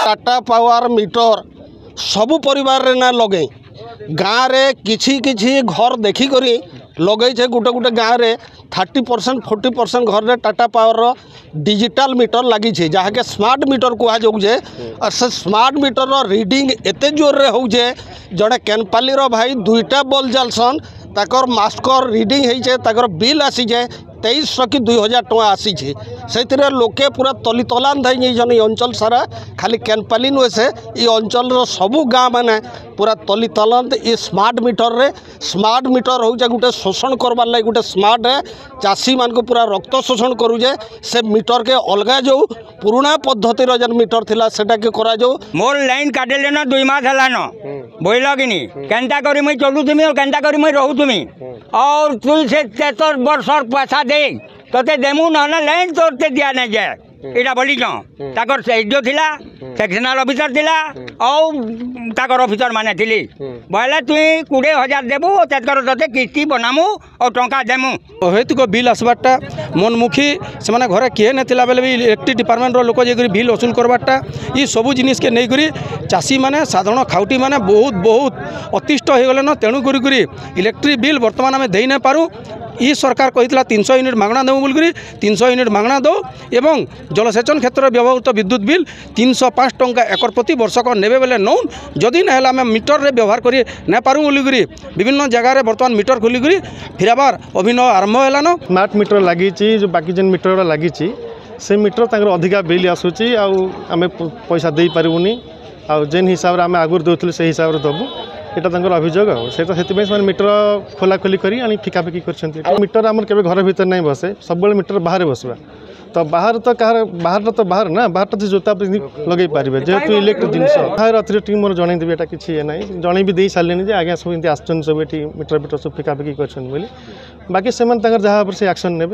Tata power meter सबु परिवार रे ना लगे गाँव रे किछि किछि घर देखी करी लगे गोटे गोटे गाँव रे 30% 40% घर रे टाटा पावर डिजिटल मीटर लगी जहाँ के स्मार्ट मीटर कह जाऊे और से स्मार्ट मीटर रीडिंग एते जोर रे हो जड़े केनपाली भाई 2टा बल्ब जालसन ताकर मास्कर रीडिंग होकर बिल आसी जाए 2300 कि 2000 टଙ୍କା आसी से लोके पूरा तली तलान धई अंचल सारा खाली केनपाली नुहे से ये अंचल सबू गाँ मैंने पूरा तली तलान ये स्मार्ट मीटर हो गोटे शोषण करवार लगे गोटे स्मार्ट है चाषी मान को पूरा रक्त शोषण करुजे से मीटर के अलग जो पुराना पद्धतिर जन मीटर थिला सेटा के करा जो मोर लाइन काटेले न 2 मास हलान बोइल कि केनता करी मुई चलुथुमी और केनता करी मुई रहूथुमी और तू से 73 वर्ष पैसा दे तोते देमु न लाइन तोते दिया नहीं जाए इटा बोली ताकर जो थिला सेक्शनल ऑफिसर थिला और ताकर ऑफिसर माने थिली बोले तुई 20,000 देबु तेकर तोते किस्ती बनामु और टंका देमु हेतु को बिल आसबाटा मनमुखी से माने घरे किए नथिला बेले भी इलेक्ट्रिक डिपार्टमेंट रो लोक जे बिल वसूल करबाटा ई सबु जिनिस के नै करी चाषी माने साधारण खाउटी माने बहुत अतिष्ट हो गले न तेणु करी इलेक्ट्रिक बिल वर्तमान आम दे न पारू ई सरकार कही 300 यूनिट मागणा देव बोल 300 यूनिट मागणा दो एवं जलसेचन क्षेत्र व्यवहृत विद्युत बिल 305 टंका एकर प्रति वर्षक नेबे बेले नौन जदि ना आम मीटर रे व्यवहार करी ना पारू बोलिकी विभिन्न जगार बर्तमान मीटर खोलिकी फिर आबार अभिनव आरंभ है स्मार्ट मीटर लगी जो बाकी जेन मीटर लगी से मीटर तांकर अधिका बिल आसूची आम पैसा दे पारूनी आ जेन हिसाब से आम आगुरी दूसरे से हिसाब से दबू यहाँ अभियोग से मीटर खोला खोली कर फिकाफिकी कर मीटर आम के घर भर नहीं बसे सब मीटर बाहर बसवा तो बाहर तो बाहर ना बाहर तो जोता लगे पारे जेहेतु इलेक्ट्रिक जिनस बाहर अथॉरिटी मोर जनईदेवी यहाँ किसी ये ना जन भी दे सारे आज्ञा सब आसन सब ये मीटर सब फिकाफिकी कर बाकी से जहाँ से एक्शन ने।